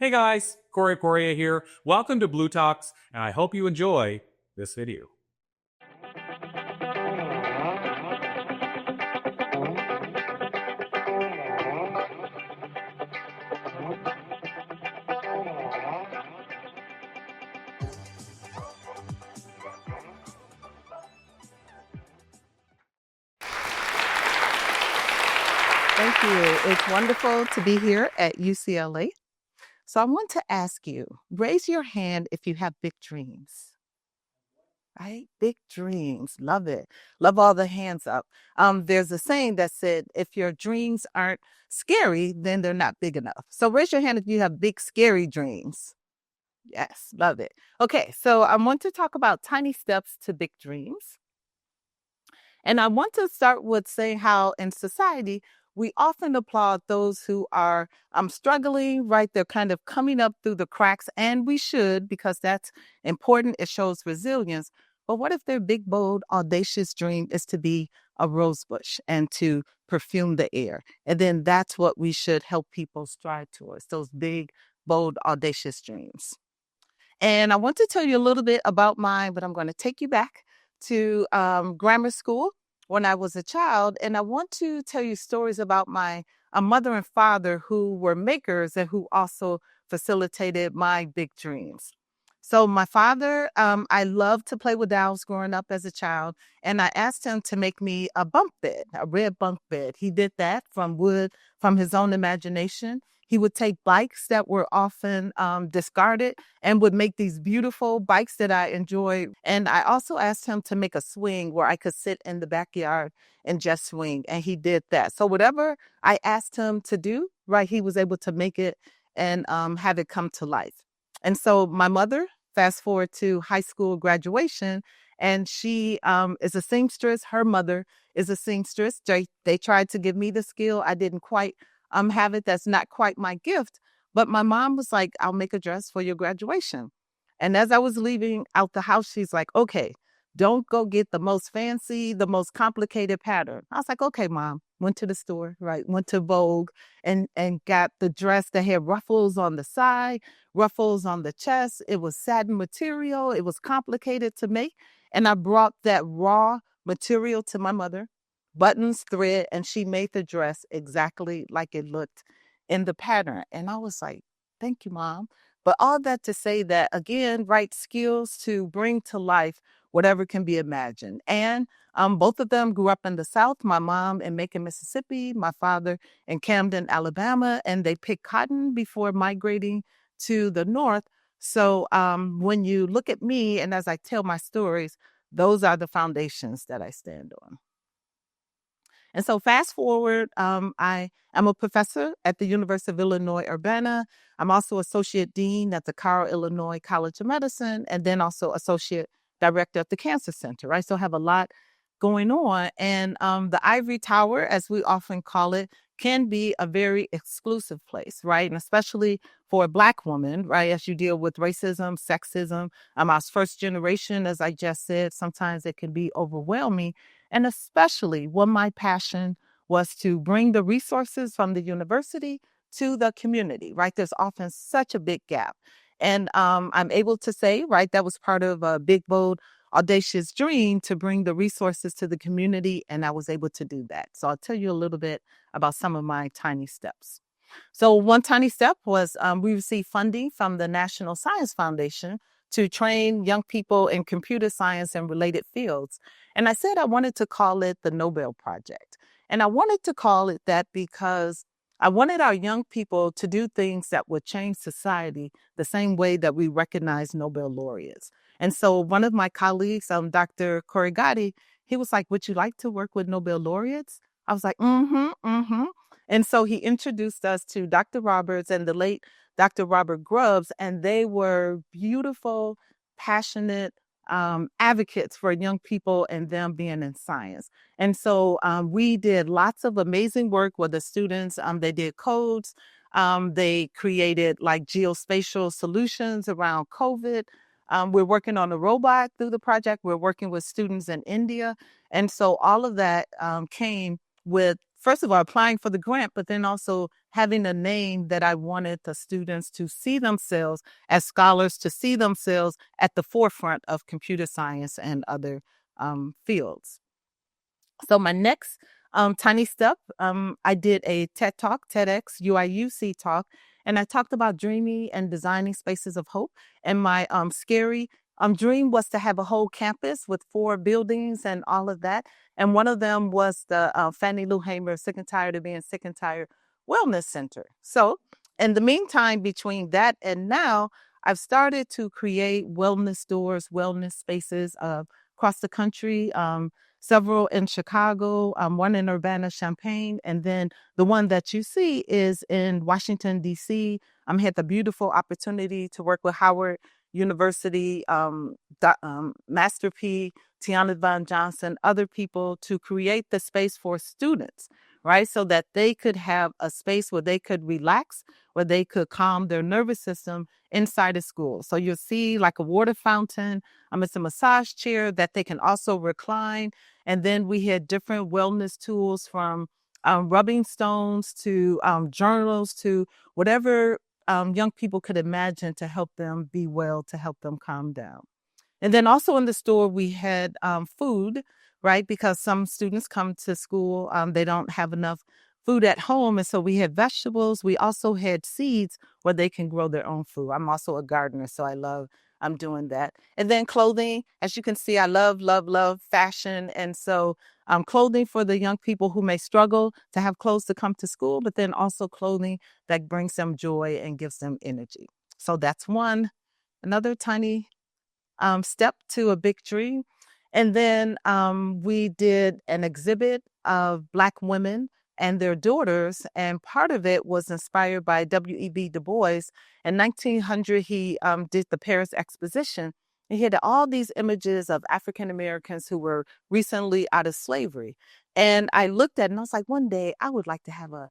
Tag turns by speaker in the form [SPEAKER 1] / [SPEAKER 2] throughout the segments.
[SPEAKER 1] Hey guys, Corey here. Welcome to Blue Talks, and I hope you enjoy this video.
[SPEAKER 2] Thank you. It's wonderful to be here at UCLA. So I want to ask you, raise your hand if you have big dreams. Right? Big dreams. Love it. Love all the hands up. There's a saying that said, if your dreams aren't scary, then they're not big enough. So raise your hand if you have big, scary dreams. Yes, love it. Okay, so I want to talk about tiny steps to big dreams. And I want to start with saying how in society, we often applaud those who are struggling, right? They're kind of coming up through the cracks, and we should because that's important. It shows resilience. But what if their big, bold, audacious dream is to be a rose bush and to perfume the air? And then that's what we should help people strive towards, those big, bold, audacious dreams. And I want to tell you a little bit about mine, but I'm going to take you back to grammar school when I was a child. And I want to tell you stories about my mother and father who were makers and who also facilitated my big dreams. So my father, I loved to play with dolls growing up as a child, and I asked him to make me a bunk bed, a red bunk bed. He did that from wood, from his own imagination. He would take bikes that were often discarded and would make these beautiful bikes that I enjoy. And I also asked him to make a swing where I could sit in the backyard and just swing. And he did that. So whatever I asked him to do, right, he was able to make it and have it come to life. And so my mother, fast forward to high school graduation, and she is a seamstress. Her mother is a seamstress. They tried to give me the skill. I didn't quite have it. That's not quite my gift. But my mom was like, I'll make a dress for your graduation. And as I was leaving out the house, she's like, okay, don't go get the most fancy, the most complicated pattern. I was like, okay, mom. Went to the store, right? Went to Vogue and got the dress that had ruffles on the side, ruffles on the chest. It was satin material. It was complicated to make. And I brought that raw material to my mother, buttons, thread, and she made the dress exactly like it looked in the pattern. And I was like, thank you, mom. But all that to say that, again, right, skills to bring to life whatever can be imagined. And both of them grew up in the South. My mom in Macon, Mississippi, my father in Camden, Alabama, and they picked cotton before migrating to the North. So when you look at me and as I tell my stories, those are the foundations that I stand on. And so fast forward, I am a professor at the University of Illinois, Urbana. I'm also associate dean at the Carle, Illinois College of Medicine, and then also associate director at the Cancer Center, right? So I have a lot going on. And the ivory tower, as we often call it, can be a very exclusive place, right? And especially for a Black woman, right? As you deal with racism, sexism, I was first generation, as I just said, sometimes it can be overwhelming. And especially when my passion was to bring the resources from the university to the community, right? There's often such a big gap. And I'm able to say, right, that was part of a big, bold, audacious dream to bring the resources to the community. And I was able to do that. So I'll tell you a little bit about some of my tiny steps. So one tiny step was we received funding from the National Science Foundation to train young people in computer science and related fields. And I said I wanted to call it the Nobel Project. And I wanted to call it that because I wanted our young people to do things that would change society the same way that we recognize Nobel laureates. And so one of my colleagues, Dr. Corey, he was like, would you like to work with Nobel laureates? I was like, And so he introduced us to Dr. Roberts and the late Dr. Robert Grubbs, and they were beautiful, passionate advocates for young people and them being in science. And so we did lots of amazing work with the students. They did codes. They created like geospatial solutions around COVID. We're working on a robot through the project. We're working with students in India. And so all of that came with first of all, applying for the grant, but then also having a name that I wanted the students to see themselves as scholars, to see themselves at the forefront of computer science and other fields. So my next tiny step, I did a TED Talk, TEDx UIUC talk, and I talked about dreaming and designing spaces of hope. And my scary dream was to have a whole campus with 4 buildings and all of that. And one of them was the Fannie Lou Hamer Sick and Tired of Being Sick and Tired Wellness Center. So in the meantime, between that and now, I've started to create wellness stores, wellness spaces across the country. Several in Chicago, one in Urbana-Champaign, and then the one that you see is in Washington, D.C. I had the beautiful opportunity to work with Howard University, Master P, Tiana Von Johnson, other people to create the space for students, right? So that they could have a space where they could relax, where they could calm their nervous system inside of school. So you'll see like a water fountain, it's a massage chair that they can also recline. And then we had different wellness tools from rubbing stones to journals to whatever young people could imagine to help them be well, to help them calm down. And then also in the store, we had food, right? Because some students come to school, they don't have enough food at home. And so we had vegetables. We also had seeds where they can grow their own food. I'm also a gardener, so I love doing that. And then clothing, as you can see, I love, love, love fashion. And so clothing for the young people who may struggle to have clothes to come to school, but then also clothing that brings them joy and gives them energy. So that's another tiny step to a big dream. And then we did an exhibit of Black women and their daughters. And part of it was inspired by W.E.B. Du Bois. In 1900, he did the Paris Exposition. And he had all these images of African Americans who were recently out of slavery. And I looked at it and I was like, one day I would like to have a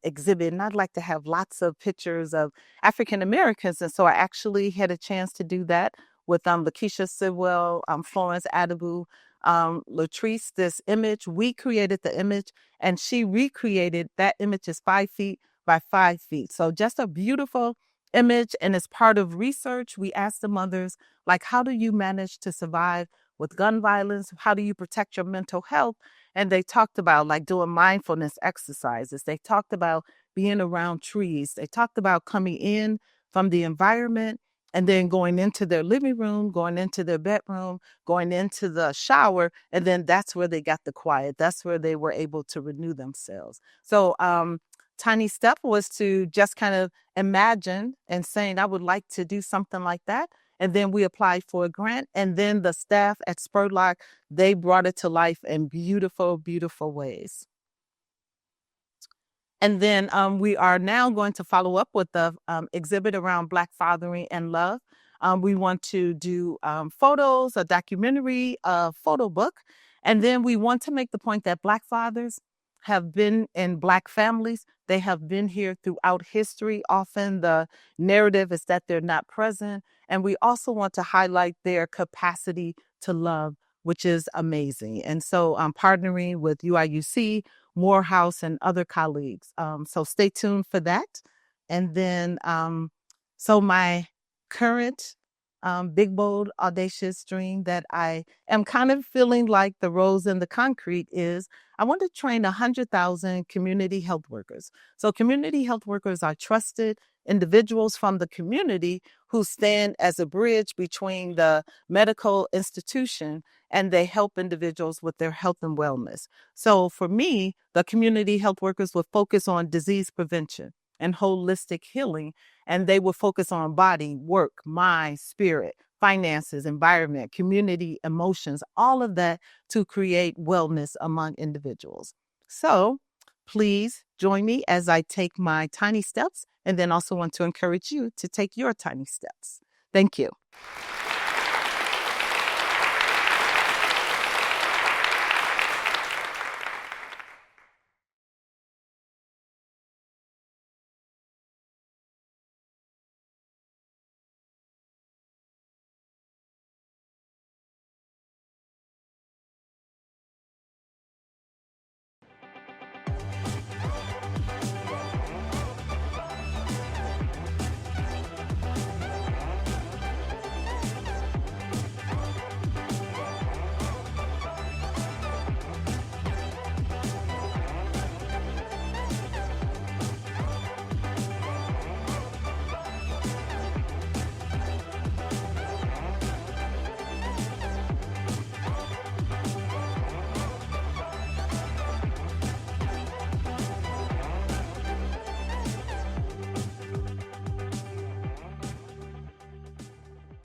[SPEAKER 2] exhibit, and I'd like to have lots of pictures of African Americans. And so I actually had a chance to do that with Lakeisha Sidwell, Florence Adabu, Latrice, this image. We created the image and she recreated that image is 5 feet by 5 feet. So just a beautiful image. And as part of research, we asked the mothers, like, how do you manage to survive with gun violence? How do you protect your mental health? And they talked about like doing mindfulness exercises. They talked about being around trees. They talked about coming in from the environment and then going into their living room, going into their bedroom, going into the shower. And then that's where they got the quiet. That's where they were able to renew themselves. So tiny step was to just kind of imagine and saying, I would like to do something like that. And then we applied for a grant. And then the staff at Spurlock, they brought it to life in beautiful, beautiful ways. And then we are now going to follow up with the exhibit around Black fathering and love. We want to do photos, a documentary, a photo book. And then we want to make the point that Black fathers have been in Black families. They have been here throughout history. Often the narrative is that they're not present. And we also want to highlight their capacity to love, which is amazing. And so I'm partnering with UIUC, Morehouse, and other colleagues. So stay tuned for that. And then, so my current big, bold, audacious dream that I am kind of feeling like the rose in the concrete is I want to train 100,000 community health workers. So community health workers are trusted individuals from the community who stand as a bridge between the medical institution and they help individuals with their health and wellness. So for me, the community health workers will focus on disease prevention and holistic healing, and they will focus on body, work, mind, spirit, finances, environment, community, emotions, all of that to create wellness among individuals. So please join me as I take my tiny steps, and then also want to encourage you to take your tiny steps. Thank you.